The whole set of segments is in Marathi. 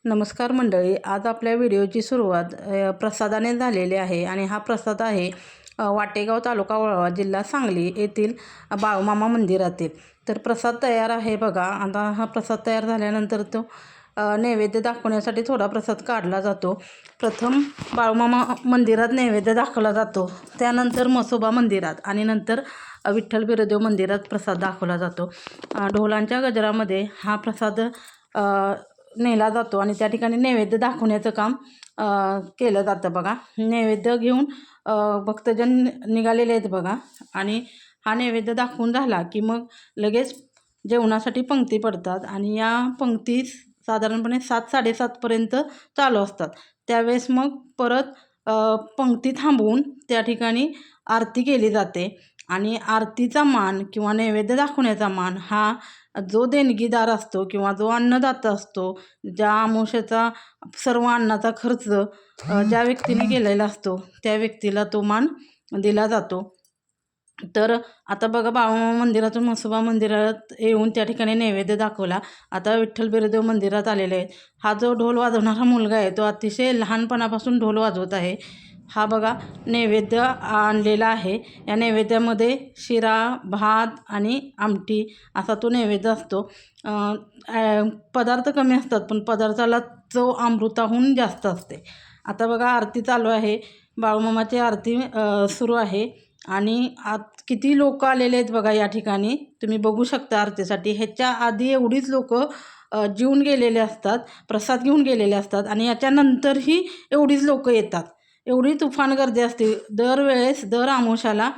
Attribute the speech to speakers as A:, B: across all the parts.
A: नमस्कार मंडळी, आज आपल्या व्हिडिओची सुरुवात प्रसादाने झालेली आहे आणि हा प्रसाद आहे वाटेगाव तालुका वळवा जिल्हा सांगली येथील बाळूमामा मंदिरातील. तर प्रसाद तयार आहे बघा. आता हा प्रसाद तयार झाल्यानंतर तो नैवेद्य दाखवण्यासाठी थोडा प्रसाद काढला जातो. प्रथम बाळूमामा मंदिरात नैवेद्य दाखवला जातो, त्यानंतर म्हसोबा मंदिरात आणि नंतर विठ्ठल बिरदेव मंदिरात प्रसाद दाखवला जातो. ढोलांच्या गजरामध्ये हा प्रसाद नेला जातो आणि त्या ठिकाणी नैवेद्य दाखवण्याचं काम केलं जातं बघा. नैवेद्य घेऊन भक्तजन निघालेले आहेत बघा. आणि हा नैवेद्य दाखवून झाला की मग लगेच जेवणासाठी पंक्ती पडतात आणि या पंक्ती साधारणपणे 7-7:30पर्यंत चालू असतात. त्यावेळेस मग परत पंक्ती थांबवून त्या ठिकाणी आरती केली जाते आणि आरतीचा मान किंवा नैवेद्य दाखवण्याचा मान हा जो देणगीदार असतो किंवा जो अन्नदाता असतो, ज्या अमावस्येचा सर्व अन्नाचा खर्च ज्या व्यक्तीने केलेला असतो त्या व्यक्तीला तो मान दिला जातो. तर आता बघा, बाळूमामा मंदिरातून म्हसोबा मंदिरात येऊन त्या ठिकाणी नैवेद्य दाखवला. आता विठ्ठल बिरदेव मंदिरात आलेले आहेत. हा जो ढोल वाजवणारा मुलगा आहे तो अतिशय लहानपणापासून ढोल वाजवत आहे. हा बघा नैवेद्य आणलेला आहे. या नैवेद्यामध्ये शिरा, भात आणि आमटी असा तो नैवेद्य असतो. पदार्थ कमी असतात पण पदार्थाला चव अमृताहून जास्त असते. आता बघा आरती चालू आहे. बाळूमामाची आरती सुरू आहे आणि किती लोक आलेले आहेत बघा या ठिकाणी. तुम्ही बघू शकता आरतीसाठी. ह्याच्या आधी एवढीच लोक जेवून गेलेले असतात, प्रसाद घेऊन गेलेले असतात आणि याच्यानंतरही एवढीच लोक येतात. एवढी तुफान गर्दी असते. दरवेळेस दर अमावस्याला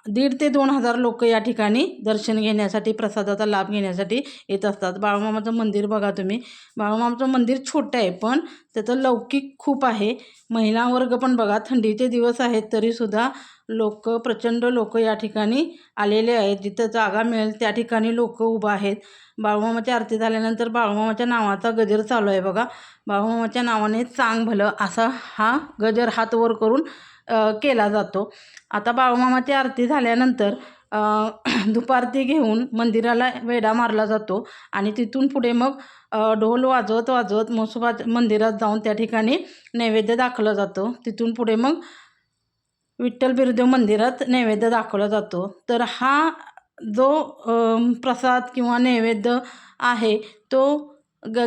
A: 1,500 ते 2,000 लोक या ठिकाणी दर्शन घेण्यासाठी, प्रसादाचा लाभ घेण्यासाठी येत असतात. बाळूमामाचं मंदिर बघा तुम्ही. बाळूमामाचं मंदिर छोटं आहे पण त्याचं लौकिक खूप आहे. महिला वर्ग पण बघा, थंडीचे दिवस आहेत तरीसुद्धा प्रचंड लोक या ठिकाणी आलेले आहेत. जिथं जागा मिळेल त्या ठिकाणी लोक उभं आहेत. बाळूमामाची आरती झाल्यानंतर बाळूमामाच्या नावाचा गजर चालू आहे बघा. बाळूमामाच्या नावाने चांग भलं असा हा गजर हात वर करून केला जातो. आता बाळूमामाची आरती झाल्यानंतर धुपारती घेऊन मंदिराला वेढा मारला जातो आणि तिथून पुढे मग ढोल वाजवत वाजवत म्हसोबा मंदिरात जाऊन त्या ठिकाणी नैवेद्य दाखवला जातो. तिथून पुढे मग विठ्ठल बिरदेव मंदिरात नैवेद्य दाखवला जातो. तर हा जो प्रसाद किंवा नैवेद्य आहे तो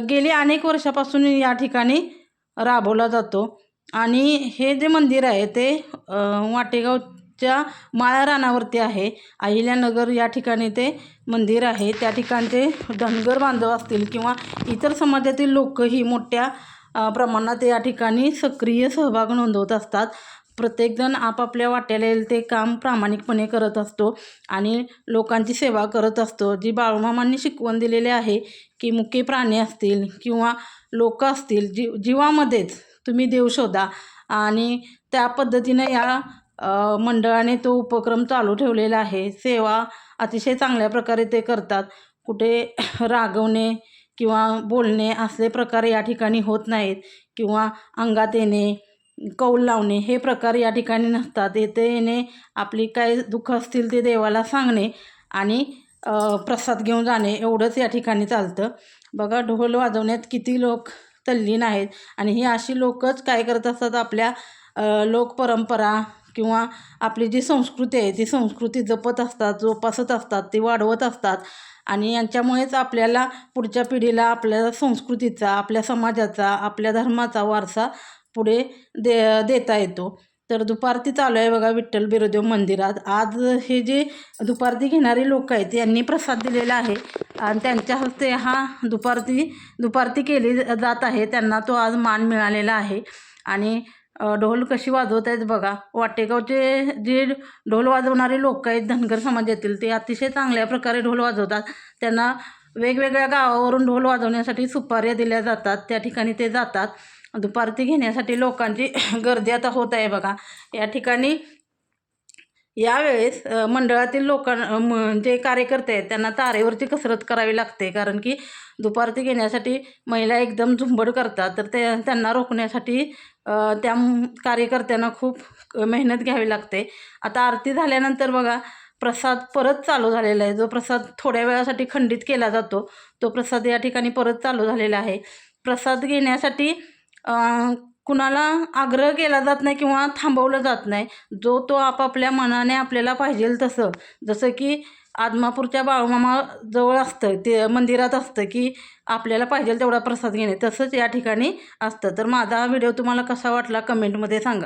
A: गेली अनेक वर्षापासून या ठिकाणी राबवला जातो. आणि हे जे मंदिर आहे ते वाटेगावच्या माळरानावरती आहे. अहिल्यानगर या ठिकाणी ते मंदिर आहे. त्या ठिकाणचे धनगर बांधव असतील किंवा इतर समाजातील लोकही मोठ्या प्रमाणात या ठिकाणी सक्रिय सहभाग नोंदवत असतात. प्रत्येकजण आपापल्या वाट्याला येईल ते काम प्रामाणिकपणे करत असतो आणि लोकांची सेवा करत असतो. जी बाळूमामांनी शिकवण दिलेली आहे की मुके प्राणी असतील किंवा लोक असतील, जीवामध्येच तुम्ही देव शोधा. आणि त्या पद्धतीनं या मंडळाने तो उपक्रम चालू ठेवलेला आहे. सेवा अतिशय चांगल्या प्रकारे ते करतात. कुठे रागवणे किंवा बोलणे असले प्रकार या ठिकाणी होत नाहीत किंवा अंगात येणे, कौल लावणे हे प्रकार या ठिकाणी नसतात. येथे येणे, आपली काय दुःख असतील ते देवाला सांगणे आणि प्रसाद घेऊन जाणे एवढंच या ठिकाणी चालतं. बघा ढोल वाजवण्यात किती लोक तल्लीन आहेत आणि ही अशी लोकच काय करत असतात, आपल्या लोकपरंपरा किंवा आपली जी संस्कृती आहे ती संस्कृती जपत असतात, जोपासत असतात, ती वाढवत असतात. आणि यांच्यामुळेच आपल्याला पुढच्या पिढीला आपल्या संस्कृतीचा, आपल्या समाजाचा, आपल्या धर्माचा वारसा पुढे देता येतो. तर दुपारती चालू आहे बघा विठ्ठल बिरदेव मंदिरात. आज हे जे दुपारती घेणारे लोक आहेत यांनी प्रसाद दिलेला आहे आणि त्यांच्या हस्ते हा दुपारती केली जात आहे. त्यांना तो आज मान मिळालेला आहे. आणि ढोल कशी वाजवत आहेत बघा. वाटेगावचे जे ढोल वाजवणारे लोक आहेत धनगर समाजातील, ते अतिशय चांगल्या प्रकारे ढोल वाजवतात. त्यांना वेगवेगळ्या गावावरून ढोल वाजवण्यासाठी सुपाऱ्या दिल्या जातात. त्या ठिकाणी ते जातात. दुपारती घेण्यासाठी लोकांची गर्दी आता होत आहे बघा. या ठिकाणी यावेळेस मंडळातील जे कार्यकर्ते आहेत त्यांना तारेवरची कसरत करावी लागते, कारण की दुपारती घेण्यासाठी महिला एकदम झुंबड करतात. तर त्यांना रोखण्यासाठी त्या कार्यकर्त्यांना खूप मेहनत घ्यावी लागते. आता आरती झाल्यानंतर बघा प्रसाद परत चालू झालेला आहे. जो प्रसाद थोड्या वेळासाठी खंडित केला जातो तो प्रसाद या ठिकाणी परत चालू झालेला आहे. प्रसाद घेण्यासाठी कुणाला आग्रह केला जात नाही किंवा थांबवलं जात नाही. जो तो आपापल्या मनाने आपल्याला पाहिजे तसं, जसं की आदमापूरच्या बाळूमामाजवळ असतं, ते मंदिरात असतं की आपल्याला पाहिजे तेवढा प्रसाद घेणे, तसंच या ठिकाणी असतं. तर माझा हा व्हिडिओ तुम्हाला कसा वाटला कमेंटमध्ये सांगा.